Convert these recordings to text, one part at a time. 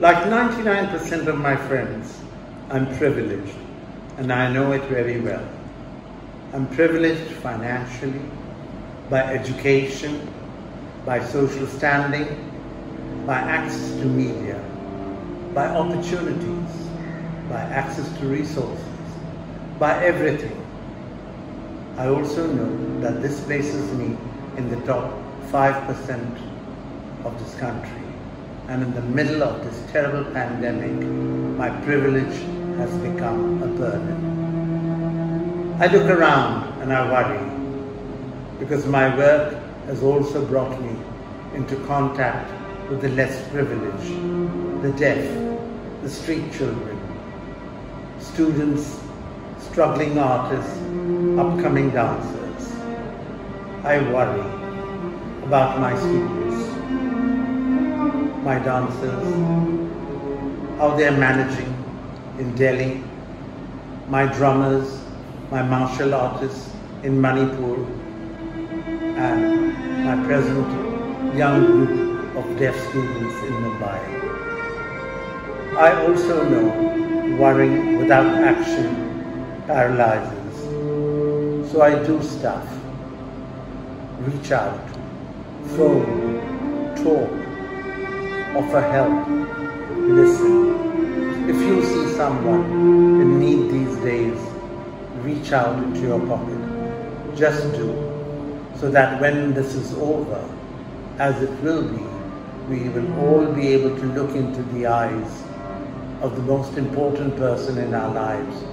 Like 99% of my friends, I'm privileged, and I know it very well. I'm privileged financially, by education, by social standing, by access to media, by opportunities, by access to resources, by everything. I also know that this places me in the top 5% of this country. And in the middle of this terrible pandemic, my privilege has become a burden. I look around and I worry, because my work has also brought me into contact with the less privileged, the deaf, the street children, students, struggling artists, upcoming dancers. I worry about my students, my dancers, how they are managing in Delhi, my drummers, my martial artists in Manipur, and my present young group of deaf students in Mumbai. I also know worrying without action paralyzes. So I do stuff, reach out, phone, talk, offer help, listen. If you see someone in need these days, reach out into your pocket. Just do, so that when this is over, as it will be, we will all be able to look into the eyes of the most important person in our lives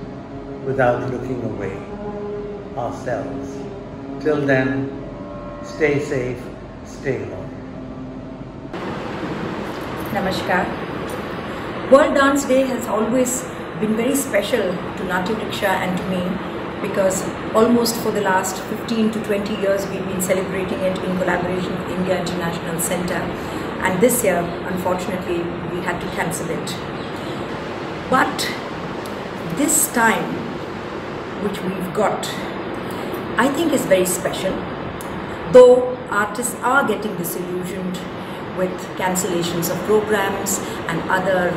without looking away, ourselves. Till then, stay safe, stay home. Namaskar. World Dance Day has always been very special to Natya Diksha and to me, because almost for the last 15 to 20 years we've been celebrating it in collaboration with India International Centre, and this year unfortunately we had to cancel it. But this time which we've got, I think is very special, though artists are getting disillusioned with cancellations of programs and other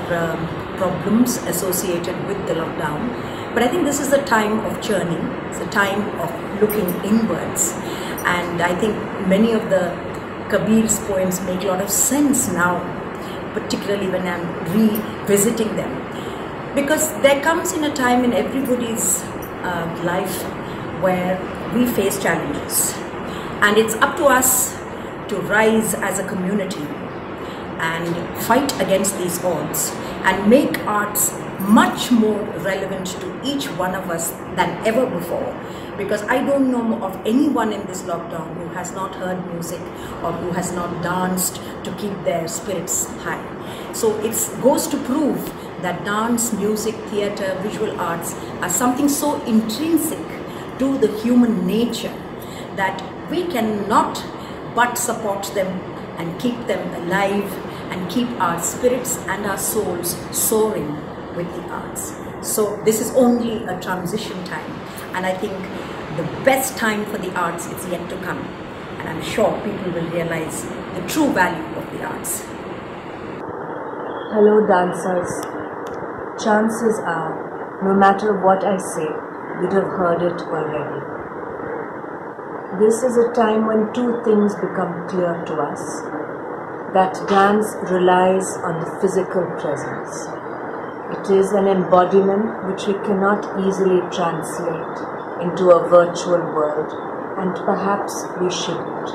problems associated with the lockdown. But I think this is a time of churning, it's a time of looking inwards, and I think many of the Kabir's poems make a lot of sense now, particularly when I'm revisiting them, because there comes in a time in everybody's life where we face challenges, and it's up to us to rise as a community and fight against these odds and make arts much more relevant to each one of us than ever before, because I don't know of anyone in this lockdown who has not heard music or who has not danced to keep their spirits high. So it goes to prove that dance, music, theatre, visual arts are something so intrinsic to the human nature that we cannot but support them and keep them alive and keep our spirits and our souls soaring with the arts. So this is only a transition time, and I think the best time for the arts is yet to come, and I'm sure people will realize the true value of the arts. Hello dancers. Chances are, no matter what I say, you'd have heard it already. This is a time when two things become clear to us: that dance relies on the physical presence. It is an embodiment which we cannot easily translate into a virtual world, and perhaps we shouldn't.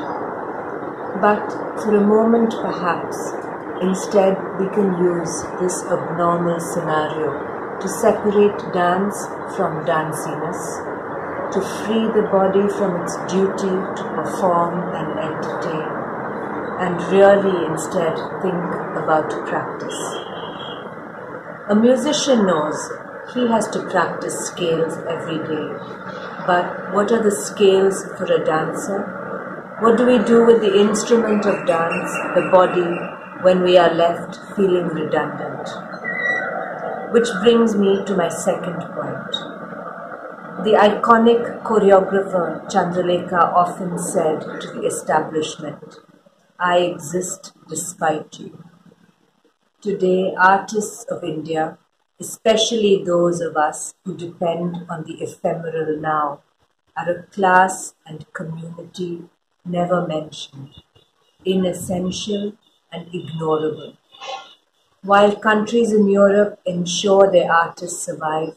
But for a moment, perhaps, instead we can use this abnormal scenario to separate dance from danciness, to free the body from its duty to perform and entertain, and really instead think about practice. A musician knows he has to practice scales every day, but what are the scales for a dancer? What do we do with the instrument of dance, the body, when we are left feeling redundant? Which brings me to my second point. The iconic choreographer Chandralekha often said to the establishment, "I exist despite you." Today, artists of India, especially those of us who depend on the ephemeral now, are a class and community never mentioned, inessential and ignorable. While countries in Europe ensure their artists survive,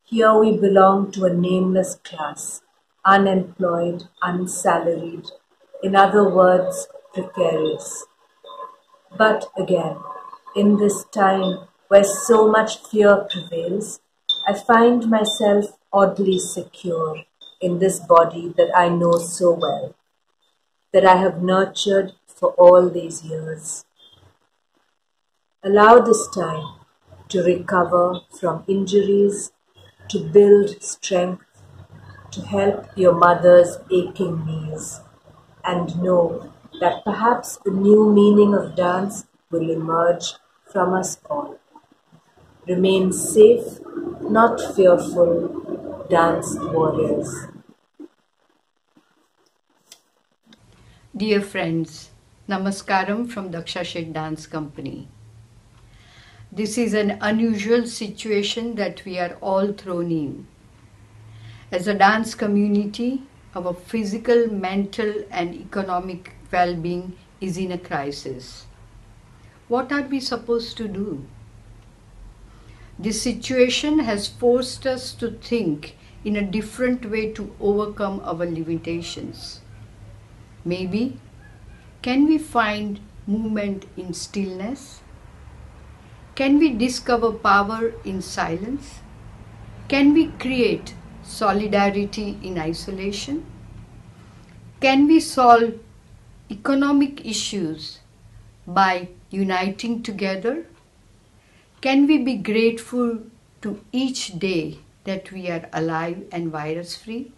here we belong to a nameless class, unemployed, unsalaried, in other words, precarious. But again, in this time where so much fear prevails, I find myself oddly secure in this body that I know so well, that I have nurtured for all these years. Allow this time to recover from injuries, to build strength, to help your mother's aching knees, and know that perhaps a new meaning of dance will emerge from us all. Remain safe, not fearful, dance warriors. Dear friends, Namaskaram from Daksha Seth Dance Company. This is an unusual situation that we are all thrown in. As a dance community, our physical, mental and economic well-being is in a crisis. What are we supposed to do? This situation has forced us to think in a different way to overcome our limitations. Maybe, can we find movement in stillness? Can we discover power in silence? Can we create solidarity in isolation? Can we solve economic issues by uniting together? Can we be grateful to each day that we are alive and virus-free?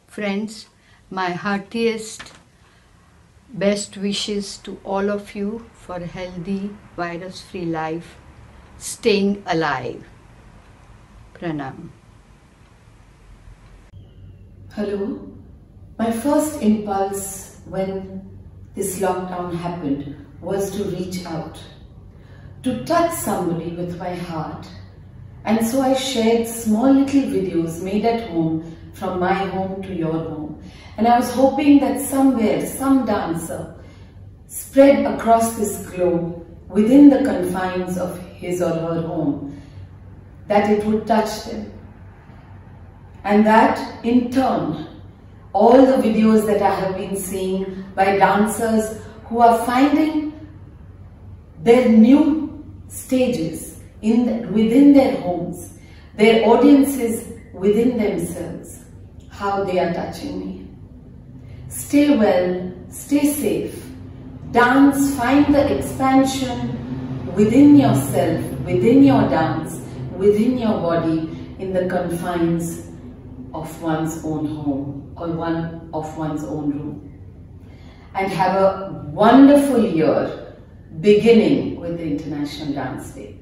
Friends, my heartiest best wishes to all of you for a healthy, virus-free life, staying alive. Pranam. Hello. My first impulse when this lockdown happened was to reach out, to touch somebody with my heart. And so I shared small little videos made at home, from my home to your home. And I was hoping that somewhere, some dancer spread across this globe within the confines of his or her home, that it would touch them. And that in turn, all the videos that I have been seeing by dancers who are finding their new stages within their homes, their audiences within themselves, how they are touching me. Stay well, stay safe, dance, find the expansion within yourself, within your dance, within your body, in the confines of one's own home or one of one's own room. And have a wonderful year, beginning with the International Dance Day.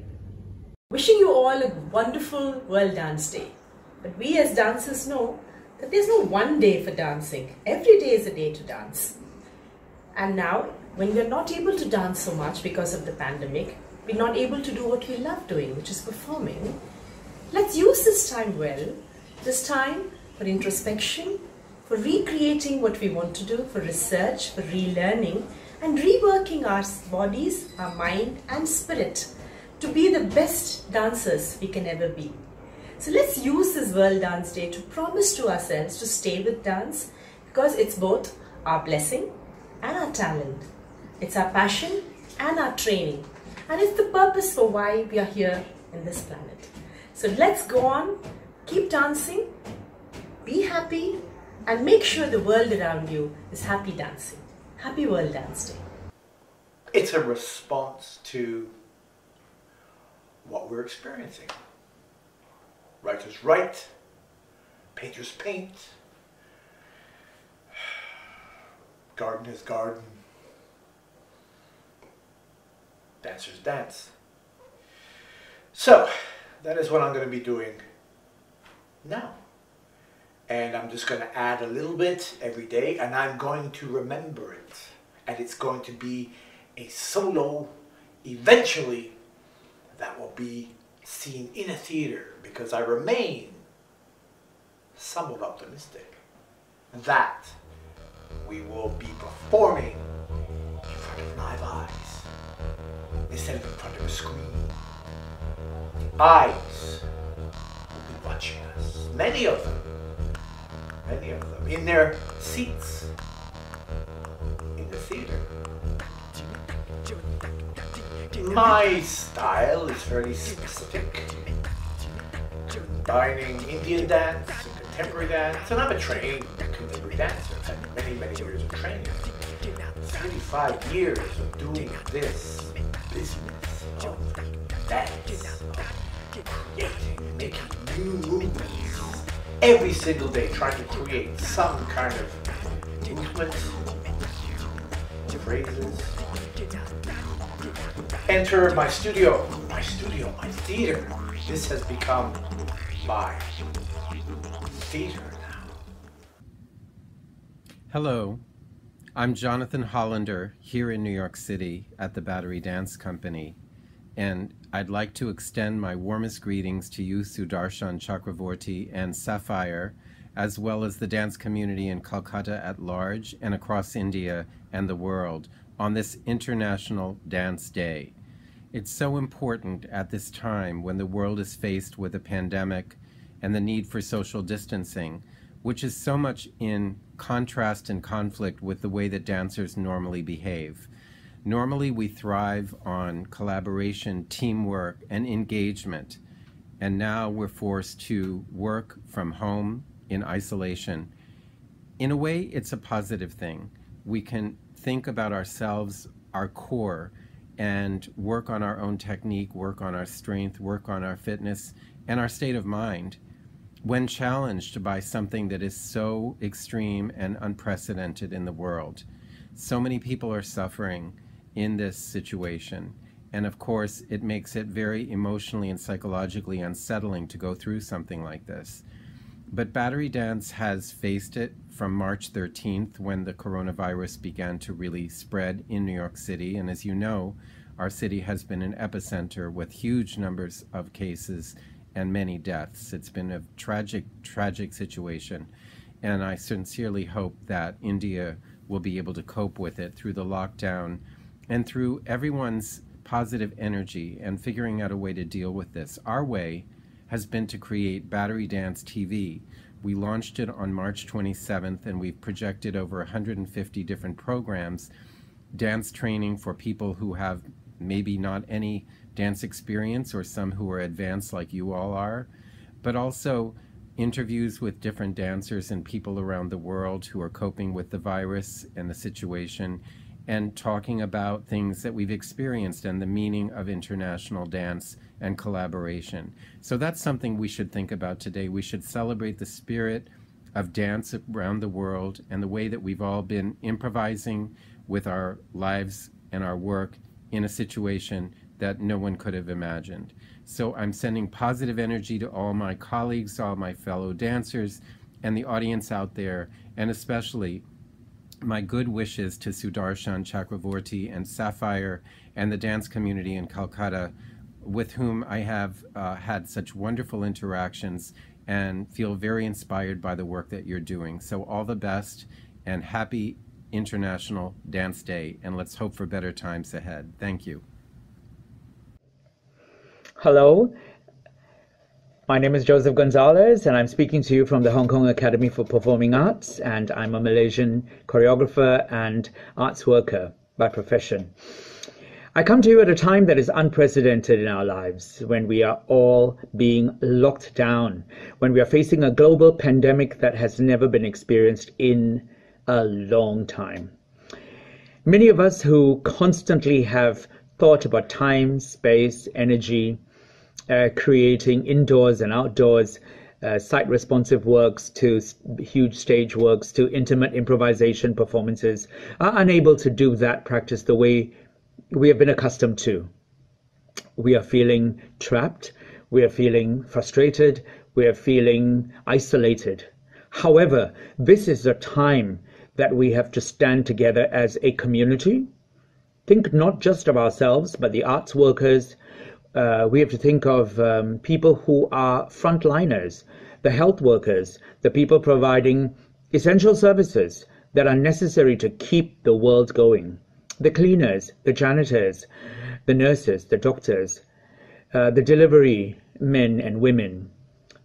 Wishing you all a wonderful World Dance Day. But we as dancers know that there's no one day for dancing. Every day is a day to dance. And now, when we're not able to dance so much because of the pandemic, we're not able to do what we love doing, which is performing. Let's use this time well. This time for introspection, for recreating what we want to do, for research, for relearning, and reworking our bodies, our mind and spirit to be the best dancers we can ever be. So let's use this World Dance Day to promise to ourselves to stay with dance, because it's both our blessing and our talent. It's our passion and our training. And it's the purpose for why we are here in this planet. So let's go on, keep dancing, be happy, and make sure the world around you is happy dancing. Happy World Dance Day. It's a response to what we're experiencing. Writers write, painters paint, gardeners garden, dancers dance. So, that is what I'm going to be doing now. And I'm just going to add a little bit every day, and I'm going to remember it. And it's going to be a solo eventually that will be seen in a theater, because I remain somewhat optimistic that we will be performing in front of live eyes instead of in front of a screen. Eyes will be watching us, many of them, in their seats in the theater. My style is very specific, combining Indian dance and contemporary dance, and I'm a trained contemporary dancer. I've had many, many years of training. 35 years of doing this business of dance, of creating, making new movements, every single day trying to create some kind of movement, phrases. Enter my studio, my theater. This has become my theater now. Hello, I'm Jonathan Hollander here in New York City at the Battery Dance Company, and I'd like to extend my warmest greetings to you, Sudarshan Chakravorty and Sapphire, as well as the dance community in Calcutta at large and across India and the world on this International Dance Day. It's so important at this time when the world is faced with a pandemic and the need for social distancing, which is so much in contrast and conflict with the way that dancers normally behave. Normally we thrive on collaboration, teamwork, and engagement, and now we're forced to work from home in isolation. In a way, it's a positive thing. We can think about ourselves, our core, and work on our own technique, work on our strength, work on our fitness, and our state of mind when challenged by something that is so extreme and unprecedented in the world. So many people are suffering in this situation, and of course it makes it very emotionally and psychologically unsettling to go through something like this. But Battery Dance has faced it from March 13th when the coronavirus began to really spread in New York City. And as you know, our city has been an epicenter with huge numbers of cases and many deaths. It's been a tragic, tragic situation. And I sincerely hope that India will be able to cope with it through the lockdown and through everyone's positive energy and figuring out a way to deal with this. Our way has been to create Battery Dance TV. We launched it on March 27th, and we've projected over 150 different programs, dance training for people who have maybe not any dance experience or some who are advanced like you all are, but also interviews with different dancers and people around the world who are coping with the virus and the situation, and talking about things that we've experienced and the meaning of international dance and collaboration. So that's something we should think about today. We should celebrate the spirit of dance around the world and the way that we've all been improvising with our lives and our work in a situation that no one could have imagined. So I'm sending positive energy to all my colleagues, all my fellow dancers, and the audience out there, and especially my good wishes to Sudarshan Chakravorty and Sapphire and the dance community in Calcutta, with whom I have had such wonderful interactions and feel very inspired by the work that you're doing. So all the best and happy International Dance Day, and let's hope for better times ahead. Thank you. Hello, my name is Victor Gonzales, and I'm speaking to you from the Hong Kong Academy for Performing Arts, and I'm a Malaysian choreographer and arts worker by profession. I come to you at a time that is unprecedented in our lives, when we are all being locked down, when we are facing a global pandemic that has never been experienced in a long time. Many of us who constantly have thought about time, space, energy, creating indoors and outdoors, site-responsive works to huge stage works to intimate improvisation performances, are unable to do that practice the way we have been accustomed to. We are feeling trapped, we are feeling frustrated, we are feeling isolated. However, this is a time that we have to stand together as a community. think not just of ourselves, but the arts workers. We have to think of people who are frontliners, the health workers, the people providing essential services that are necessary to keep the world going, the cleaners, the janitors, the nurses, the doctors, the delivery men and women.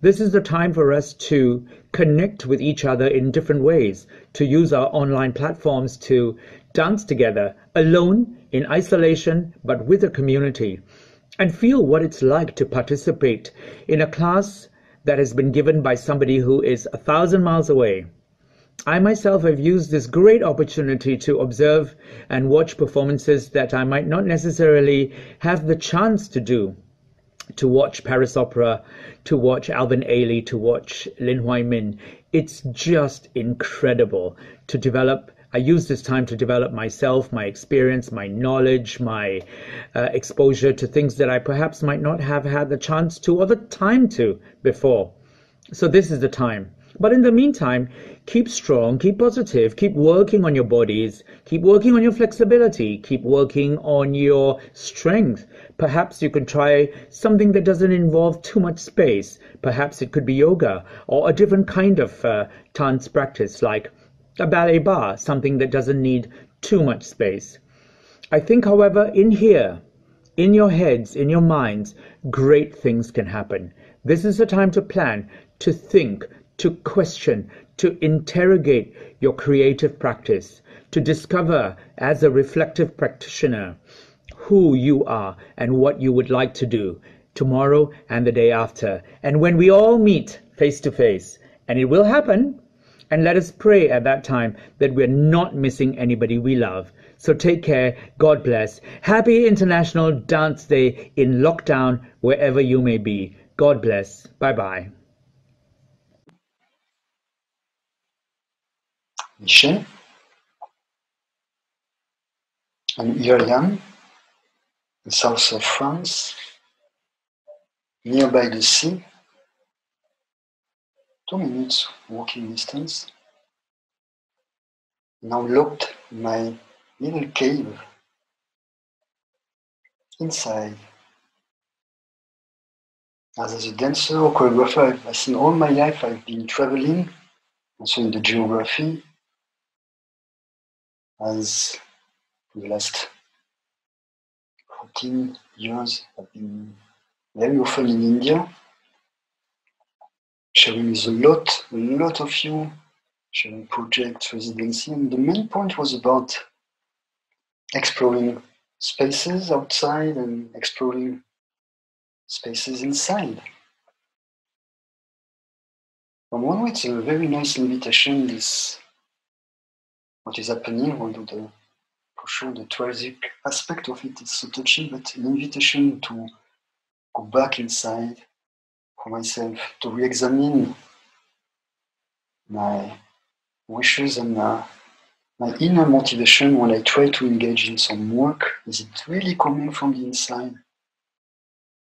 This is the time for us to connect with each other in different ways, to use our online platforms to dance together, alone, in isolation, but with a community, and feel what it's like to participate in a class that has been given by somebody who is 1,000 miles away. I myself have used this great opportunity to observe and watch performances that I might not necessarily have the chance to do, to watch Paris Opera, to watch Alvin Ailey, to watch Lin Huai Min. It's just incredible to develop. I use this time to develop myself, my experience, my knowledge, my exposure to things that I perhaps might not have had the chance to or the time to before. So this is the time. But in the meantime, keep strong, keep positive, keep working on your bodies, keep working on your flexibility, keep working on your strength. Perhaps you can try something that doesn't involve too much space. Perhaps it could be yoga or a different kind of dance practice like a ballet bar, something that doesn't need too much space. I think, however, in here, in your heads, in your minds, great things can happen. This is the time to plan, to think, to question, to interrogate your creative practice, to discover as a reflective practitioner who you are and what you would like to do tomorrow and the day after. And when we all meet face to face, and it will happen, and let us pray at that time that we're not missing anybody we love. So take care. God bless. Happy International Dance Day in lockdown, wherever you may be. God bless. Bye-bye. Michel, and here I am, in the south of France, nearby the sea, 2 minutes walking distance, now locked in my little cave, inside. As a dancer or choreographer, I think all my life I've been traveling, also in the geography, as for the last 14 years I've been very often in India, sharing with a lot of you, sharing projects, residency, and the main point was about exploring spaces outside and exploring spaces inside. On one way, it's a very nice invitation, this, what is happening, although for sure the tragic aspect of it is so touching, but an invitation to go back inside for myself, to re-examine my wishes and my inner motivation when I try to engage in some work. Is it really coming from the inside?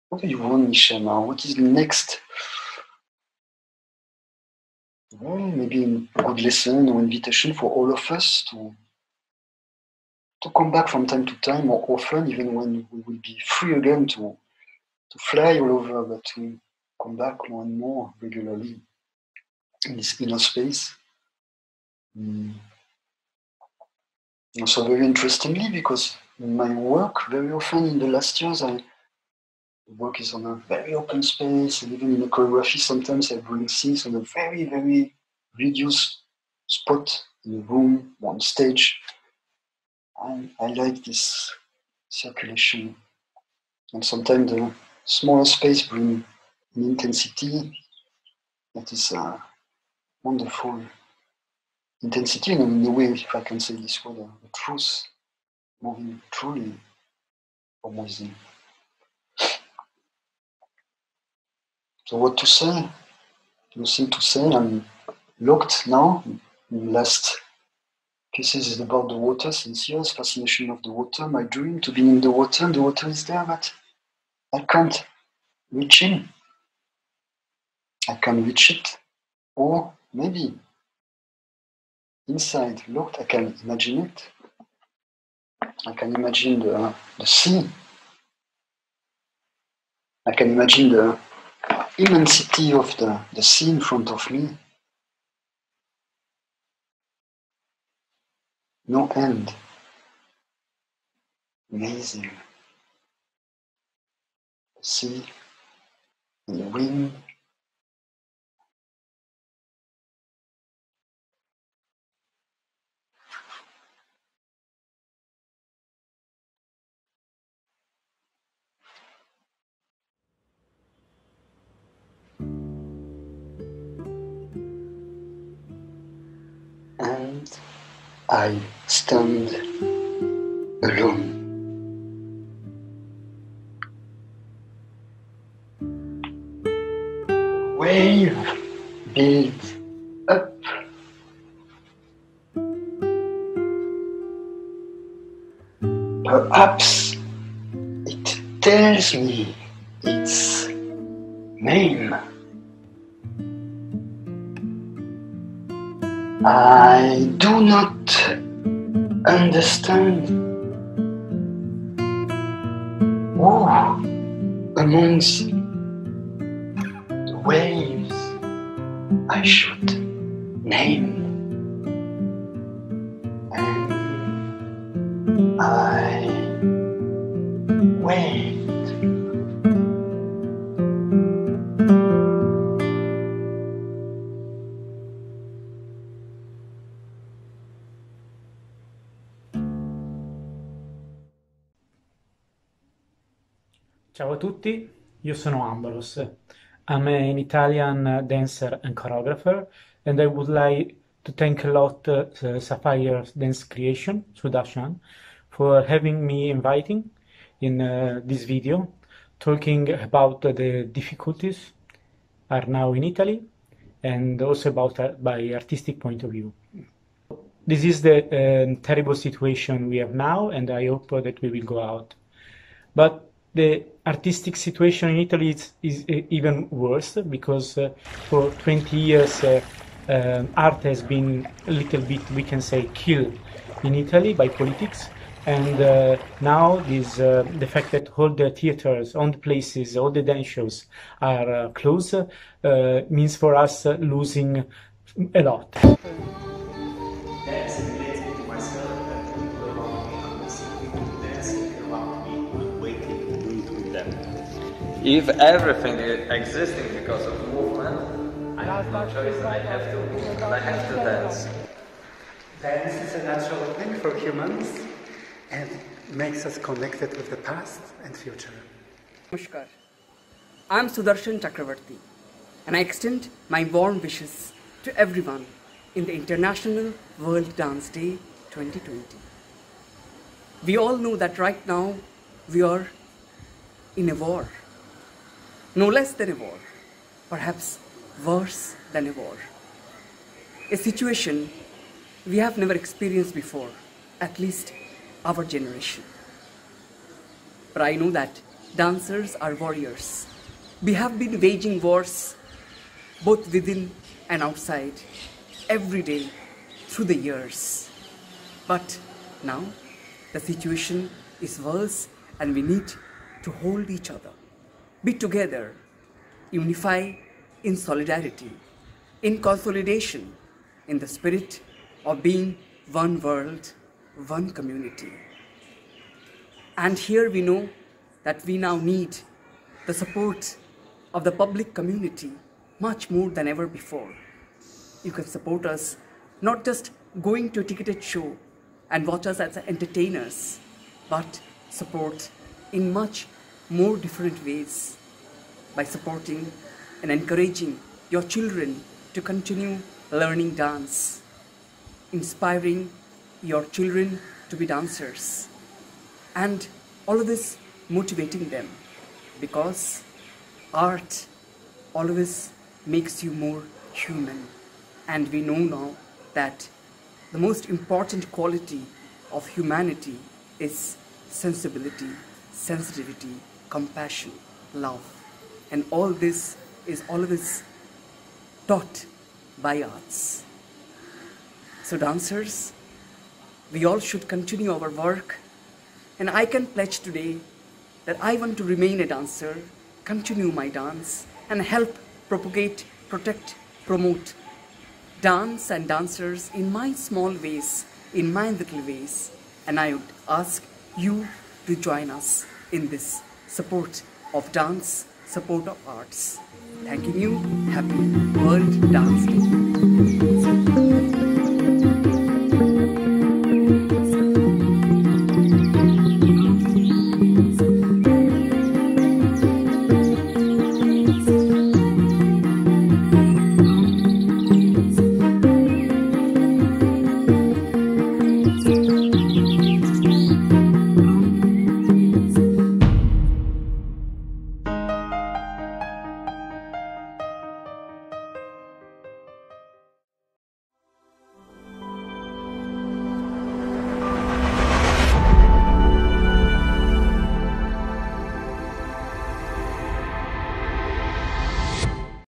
What do you want, Michel, now? What is the next? Well, maybe a good lesson or invitation for all of us to come back from time to time, more often, even when we will be free again to fly all over, but to come back more and more regularly in this inner space. Also very interestingly, because in my work, very often in the last years, work is on a very open space, and even in the choreography, sometimes I bring things on a very, very reduced spot in a room, on stage. And I like this circulation. And sometimes the smaller space brings an intensity that is wonderful. Intensity, and in a way, if I can say this word, the truth, moving truly from within. So what to say? Nothing to say. I'm locked now. The last cases is about the water since years, fascination of the water, my dream to be in the water, and the water is there, but I can't reach in. I can reach it, or maybe inside, locked, I can imagine it. I can imagine the sea. I can imagine the immensity of the sea in front of me. No end. Amazing. The sea, and the wind. And I stand alone. Wave builds up. Perhaps it tells me its name. I do not understand who amongst the waves I should name. And I wait. Ciao a tutti, io sono Ambrose. I'm an Italian dancer and choreographer, and I would like to thank a lot Sapphire Dance Creation, Sudarshan, for having me inviting in this video, talking about the difficulties are now in Italy, and also about by artistic point of view. This is the terrible situation we have now, and I hope that we will go out. But the artistic situation in Italy is even worse, because for 20 years art has been a little bit, we can say, killed in Italy by politics. And now the fact that all the theaters, all the places, all the dance shows are closed means for us losing a lot. If everything is existing because of movement, I have no choice. I have to dance. Dance is a natural thing for humans and makes us connected with the past and future. Namaskar. I am Sudarshan Chakravarti, and I extend my warm wishes to everyone in the International World Dance Day 2020. We all know that right now we are in a war. No less than a war, perhaps worse than a war. A situation we have never experienced before, at least our generation. But I know that dancers are warriors. We have been waging wars both within and outside every day through the years. But now the situation is worse, and we need to hold each other. Be together, unify in solidarity, in consolidation, in the spirit of being one world, one community. And here we know that we now need the support of the public community much more than ever before. You can support us not just going to a ticketed show and watch us as entertainers, but support in much more different ways, by supporting and encouraging your children to continue learning dance, inspiring your children to be dancers, and all of this motivating them, because art always makes you more human. And we know now that the most important quality of humanity is sensibility, sensitivity, compassion, love. And all this is always taught by arts. So dancers, we all should continue our work And I can pledge today that I want to remain a dancer, continue my dance, and help propagate, protect, promote dance and dancers in my small ways, in my little ways. And I would ask you to join us in this support of dance, support of arts. Thanking you. Happy World Dance Day.